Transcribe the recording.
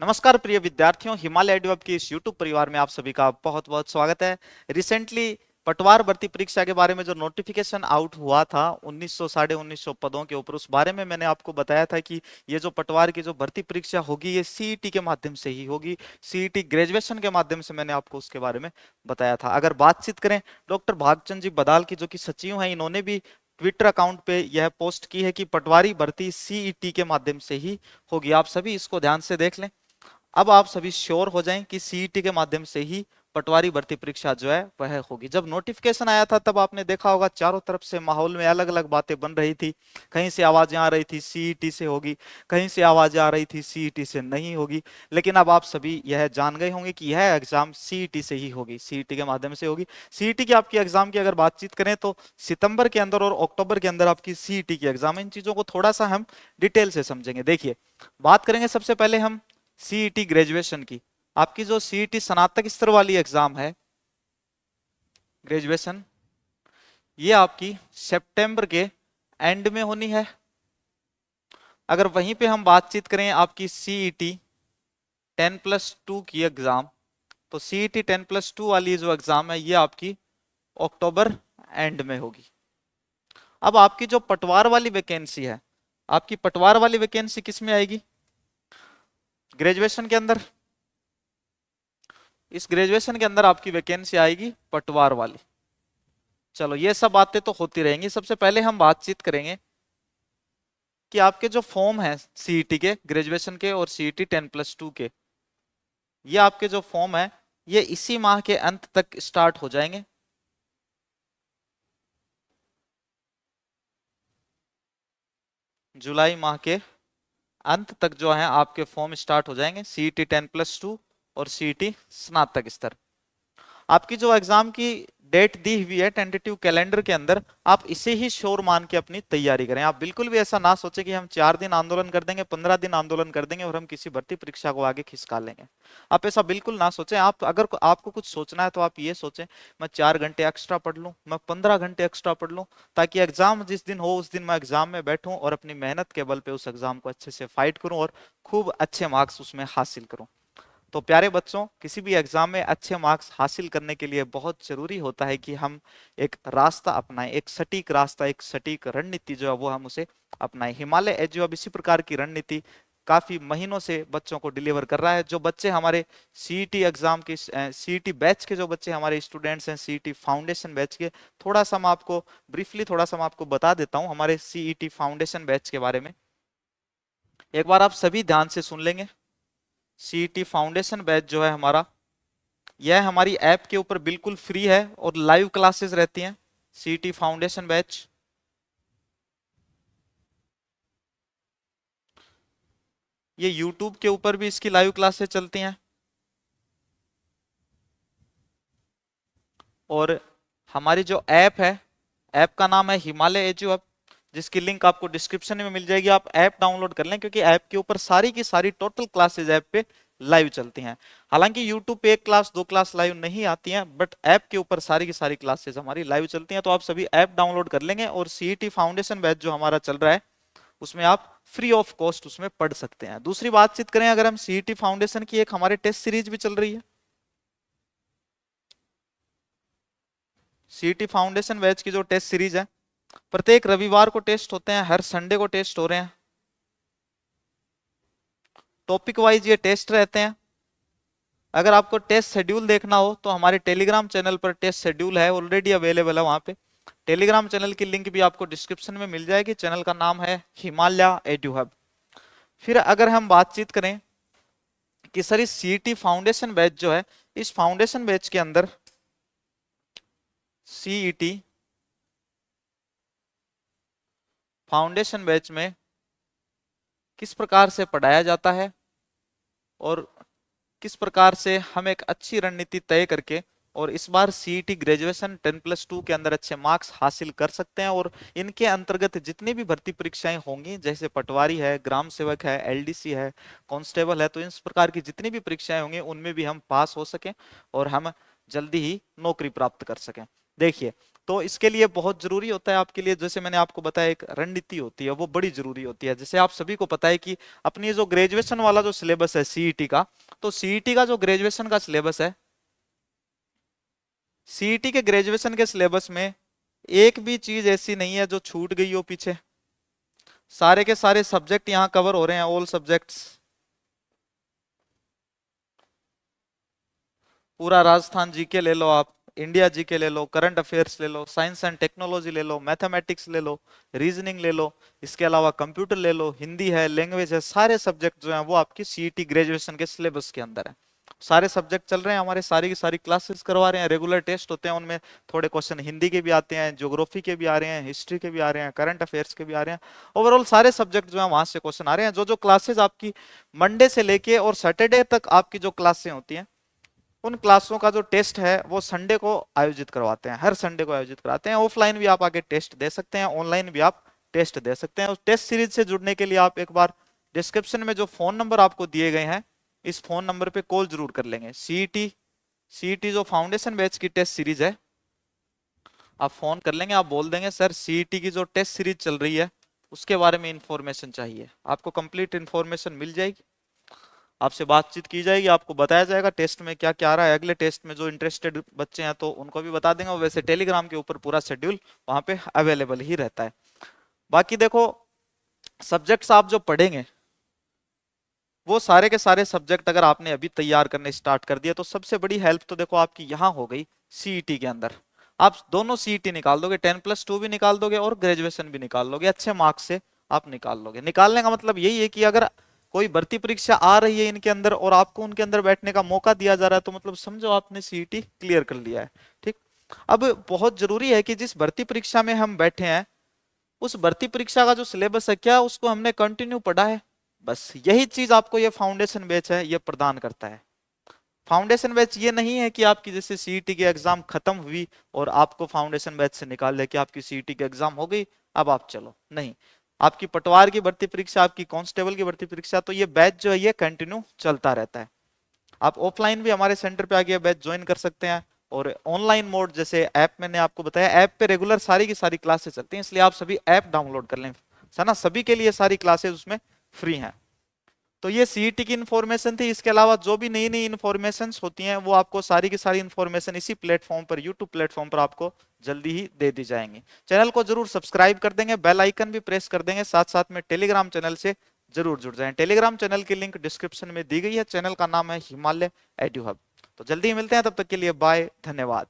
नमस्कार प्रिय विद्यार्थियों, हिमालय एडुअब के इस YouTube परिवार में आप सभी का बहुत बहुत स्वागत है। रिसेंटली पटवार भर्ती परीक्षा के बारे में जो नोटिफिकेशन आउट हुआ था 1900 साढ़े 1900 पदों के ऊपर, उस बारे में मैंने आपको बताया था कि ये जो पटवार की जो भर्ती परीक्षा होगी ये सीईटी के माध्यम से ही होगी। सीईटी ग्रेजुएशन के माध्यम से मैंने आपको उसके बारे में बताया था। अगर बातचीत करें, डॉक्टर भागचंद जी बदाल की जो कि सचिव हैं, इन्होंने भी ट्विटर अकाउंट पे यह पोस्ट की है कि पटवारी भर्ती सीईटी के माध्यम से ही होगी। आप सभी इसको ध्यान से देख लें। अब आप सभी श्योर हो जाएं कि सीईटी के माध्यम से ही पटवारी भर्ती परीक्षा जो है वह होगी। जब नोटिफिकेशन आया था तब आपने देखा होगा चारों तरफ से माहौल में अलग अलग बातें बन रही थी। कहीं से आवाजें आ रही थी सीईटी से होगी, कहीं से आवाजें आ रही थी सीईटी से नहीं होगी। लेकिन अब आप सभी यह जान गए होंगे कि यह एग्जाम सीईटी से ही होगी, सीईटी के माध्यम से होगी। सीईटी की आपकी एग्जाम की अगर बातचीत करें तो सितंबर के अंदर और अक्टूबर के अंदर आपकी सीईटी की एग्जाम है। इन चीजों को थोड़ा सा हम डिटेल से समझेंगे। देखिए, बात करेंगे सबसे पहले हम सीईटी ग्रेजुएशन की। आपकी जो सीईटी स्नातक स्तर वाली एग्जाम है ग्रेजुएशन, ये आपकी सितंबर के एंड में होनी है। अगर वहीं पे हम बातचीत करें आपकी सीईटी 10+2 की एग्जाम, तो सीईटी 10+2 वाली जो एग्जाम है ये आपकी अक्टूबर एंड में होगी। अब आपकी जो पटवार वाली वैकेंसी है, आपकी पटवार वाली वैकेंसी किस में आएगी? ग्रेजुएशन के अंदर। इस ग्रेजुएशन के अंदर आपकी वैकेंसी आएगी पटवार वाली। चलो, ये सब बातें तो होती रहेंगी। सबसे पहले हम बातचीत करेंगे कि आपके जो फॉर्म है सीईटी के ग्रेजुएशन के और सीईटी 10+2 के, ये आपके जो फॉर्म है ये इसी माह के अंत तक स्टार्ट हो जाएंगे। जुलाई माह के अंत तक जो है आपके फॉर्म स्टार्ट हो जाएंगे, सीईटी 10+2 और सीईटी स्नातक स्तर। आपकी जो एग्जाम की डेट दी हुई है टेंटेटिव कैलेंडर के अंदर, आप इसे ही श्योर मान के अपनी तैयारी करें। आप बिल्कुल भी ऐसा ना सोचें कि हम 4 दिन आंदोलन कर देंगे, 15 दिन आंदोलन कर देंगे और हम किसी भर्ती परीक्षा को आगे खिसका लेंगे। आप ऐसा बिल्कुल ना सोचें। आप अगर आपको कुछ सोचना है तो आप ये सोचें, मैं 4 घंटे एक्स्ट्रा पढ़ लूं, मैं 15 घंटे एक्स्ट्रा पढ़ लूं, ताकि एग्जाम जिस दिन हो उस दिन मैं एग्जाम में बैठूं और अपनी मेहनत के बल पे उस एग्जाम को अच्छे से फाइट करूं और खूब अच्छे मार्क्स उसमें हासिल करूं। तो प्यारे बच्चों, किसी भी एग्जाम में अच्छे मार्क्स हासिल करने के लिए बहुत जरूरी होता है कि हम एक रास्ता अपनाएं, एक सटीक रास्ता, एक सटीक रणनीति जो है वो हम उसे अपनाएं। हिमालय एजुअब अब इसी प्रकार की रणनीति काफी महीनों से बच्चों को डिलीवर कर रहा है। जो बच्चे हमारे सीईटी एग्जाम के सीईटी बैच के जो बच्चे हमारे स्टूडेंट्स हैं, सीईटी फाउंडेशन बैच के, थोड़ा सा मैं आपको ब्रीफली थोड़ा सा मैं आपको बता देता हूं हमारे सीईटी फाउंडेशन बैच के बारे में। एक बार आप सभी ध्यान से सुन लेंगे। सीईटी फाउंडेशन बैच जो है हमारा, यह हमारी ऐप के ऊपर बिल्कुल फ्री है और लाइव क्लासेस रहती हैं। सीईटी फाउंडेशन बैच ये यूट्यूब के ऊपर भी इसकी लाइव क्लासेस चलती हैं, और हमारी जो ऐप है, ऐप का नाम है हिमालय एजुअब, जिसकी लिंक आपको डिस्क्रिप्शन में मिल जाएगी। आप ऐप डाउनलोड कर लें, क्योंकि ऐप के ऊपर सारी की सारी टोटल क्लासेज ऐप पे लाइव चलती हैं। हालांकि यूट्यूब पे 1 क्लास 2 क्लास लाइव नहीं आती हैं, बट ऐप के ऊपर सारी की सारी क्लासेज हमारी लाइव चलती हैं। तो आप सभी ऐप डाउनलोड कर लेंगे और सीईटी फाउंडेशन बैच जो हमारा चल रहा है उसमें आप फ्री ऑफ कॉस्ट उसमें पढ़ सकते हैं। दूसरी बातचीत करें अगर हम, सीईटी फाउंडेशन की एक हमारे टेस्ट सीरीज भी चल रही है। सीईटी फाउंडेशन बैच की जो टेस्ट सीरीज है, प्रत्येक रविवार को टेस्ट होते हैं, हर संडे को टेस्ट हो रहे हैं। टॉपिक वाइज ये टेस्ट रहते हैं। अगर आपको टेस्ट शेड्यूल देखना हो तो हमारे टेलीग्राम चैनल पर टेस्ट शेड्यूल है, ऑलरेडी अवेलेबल है वहां पे। टेलीग्राम चैनल की लिंक भी आपको डिस्क्रिप्शन में मिल जाएगी। चैनल का नाम है हिमालय एडू हब। फिर अगर हम बातचीत करें कि सर इस सीईटी फाउंडेशन बैच जो है, इस फाउंडेशन बैच के अंदर सीईटी फाउंडेशन बैच में किस प्रकार से पढ़ाया जाता है और किस प्रकार से हम एक अच्छी रणनीति तय करके और इस बार सीईटी ग्रेजुएशन 10+2 के अंदर अच्छे मार्क्स हासिल कर सकते हैं। और इनके अंतर्गत जितनी भी भर्ती परीक्षाएं होंगी, जैसे पटवारी है, ग्राम सेवक है, एलडीसी है, कांस्टेबल है, तो इस प्रकार की जितनी भी परीक्षाएं होंगी उनमें भी हम पास हो सकें और हम जल्दी ही नौकरी प्राप्त कर सकें। देखिए, तो इसके लिए बहुत जरूरी होता है आपके लिए, जैसे मैंने आपको बताया, एक रणनीति होती है, वो बड़ी जरूरी होती है। जैसे आप सभी को पता है कि अपनी जो ग्रेजुएशन वाला जो सिलेबस है सीईटी का, तो सीईटी का जो ग्रेजुएशन का सिलेबस है, सीईटी के ग्रेजुएशन के सिलेबस में एक भी चीज ऐसी नहीं है जो छूट गई हो पीछे। सारे के सारे सब्जेक्ट यहां कवर हो रहे हैं, ऑल सब्जेक्ट्स। पूरा राजस्थान जीके ले लो आप, इंडिया जीके ले लो, करंट अफेयर्स ले लो, साइंस एंड टेक्नोलॉजी ले लो, मैथमेटिक्स ले लो, रीजनिंग ले लो, इसके अलावा कंप्यूटर ले लो, हिंदी है, लैंग्वेज है, सारे सब्जेक्ट जो हैं वो आपकी सीईटी ग्रेजुएशन के सिलेबस के अंदर है। सारे सब्जेक्ट चल रहे हैं हमारे, सारी की सारी क्लासेस करवा रहे हैं, रेगुलर टेस्ट होते हैं उनमें। थोड़े क्वेश्चन हिंदी के भी आते हैं, ज्योग्राफी के भी आ रहे हैं, हिस्ट्री के भी आ रहे हैं, करंट अफेयर्स के भी आ रहे हैं। ओवरऑल सारे सब्जेक्ट जो है वहां से क्वेश्चन आ रहे हैं। जो जो क्लासेस आपकी मंडे से लेके और सैटरडे तक आपकी जो क्लासें होती हैं, उन क्लासों का जो टेस्ट है वो संडे को आयोजित करवाते हैं, हर संडे को आयोजित कराते हैं। ऑफलाइन भी आप आके टेस्ट दे सकते हैं, ऑनलाइन भी आप टेस्ट दे सकते हैं। उस टेस्ट सीरीज से जुड़ने के लिए आप एक बार डिस्क्रिप्शन में जो फोन नंबर आपको दिए गए हैं, इस फोन नंबर पे कॉल जरूर कर लेंगे। सीईटी जो फाउंडेशन बैच की टेस्ट सीरीज है, आप फोन कर लेंगे, आप बोल देंगे सर सीईटी की जो टेस्ट सीरीज चल रही है उसके बारे में इंफॉर्मेशन चाहिए, आपको कंप्लीट इंफॉर्मेशन मिल जाएगी। आपसे बातचीत की जाएगी, आपको बताया जाएगा टेस्ट में क्या क्या आ रहा है। अगले टेस्ट में जो इंटरेस्टेड बच्चे हैं तो उनको भी बता देंगे। वैसे टेलीग्राम के ऊपर पूरा शेड्यूल वहां पे अवेलेबल ही रहता है। बाकी देखो, सब्जेक्ट्स आप जो पढ़ेंगे वो सारे के सारे सब्जेक्ट अगर आपने अभी तैयार करने स्टार्ट कर दिया तो सबसे बड़ी हेल्प तो देखो आपकी यहाँ हो गई सीईटी के अंदर। आप दोनों सीईटी निकाल दोगे, 10+2 भी निकाल दोगे और ग्रेजुएशन भी निकाल लोगे, अच्छे मार्क्स से आप निकाल लोगे। निकालने का मतलब यही है कि अगर कोई भर्ती परीक्षा आ रही है इनके अंदर और आपको उनके अंदर बैठने का मौका दिया जा रहा है, तो मतलब समझो आपने सीईटी क्लियर कर लिया है। ठीक। अब बहुत जरूरी है कि जिस भर्ती परीक्षा में हम बैठे हैं उस भर्ती परीक्षा का जो सिलेबस है क्या उसको हमने कंटिन्यू पढ़ा है। बस यही चीज आपको ये फाउंडेशन बैच है ये प्रदान करता है। फाउंडेशन बैच ये नहीं है कि आपकी जैसे सीईटी की एग्जाम खत्म हुई और आपको फाउंडेशन बैच से निकाल दिया कि आपकी सीईटी की एग्जाम हो गई अब आप चलो, नहीं। आपकी पटवार की भर्ती परीक्षा, आपकी कांस्टेबल की भर्ती परीक्षा, तो ये बैच जो है ये कंटिन्यू चलता रहता है। आप ऑफलाइन भी हमारे सेंटर पे आके बैच ज्वाइन कर सकते हैं, और ऑनलाइन मोड जैसे ऐप मैंने आपको बताया, ऐप पे रेगुलर सारी की सारी क्लासेस चलती हैं, इसलिए आप सभी ऐप डाउनलोड कर लें, है ना। सभी के लिए सारी क्लासेस उसमें फ्री हैं। तो ये सीईटी की इन्फॉर्मेशन थी। इसके अलावा जो भी नई नई इन्फॉर्मेशन होती हैं वो आपको सारी की सारी इन्फॉर्मेशन इसी प्लेटफॉर्म पर, यूट्यूब प्लेटफॉर्म पर आपको जल्दी ही दे दी जाएंगी। चैनल को जरूर सब्सक्राइब कर देंगे, बेल आइकन भी प्रेस कर देंगे, साथ साथ में टेलीग्राम चैनल से जरूर जुड़ जाएं। टेलीग्राम चैनल की लिंक डिस्क्रिप्शन में दी गई है। चैनल का नाम है हिमालय एडू हब। तो जल्दी ही मिलते हैं, तब तक के लिए बाय, धन्यवाद।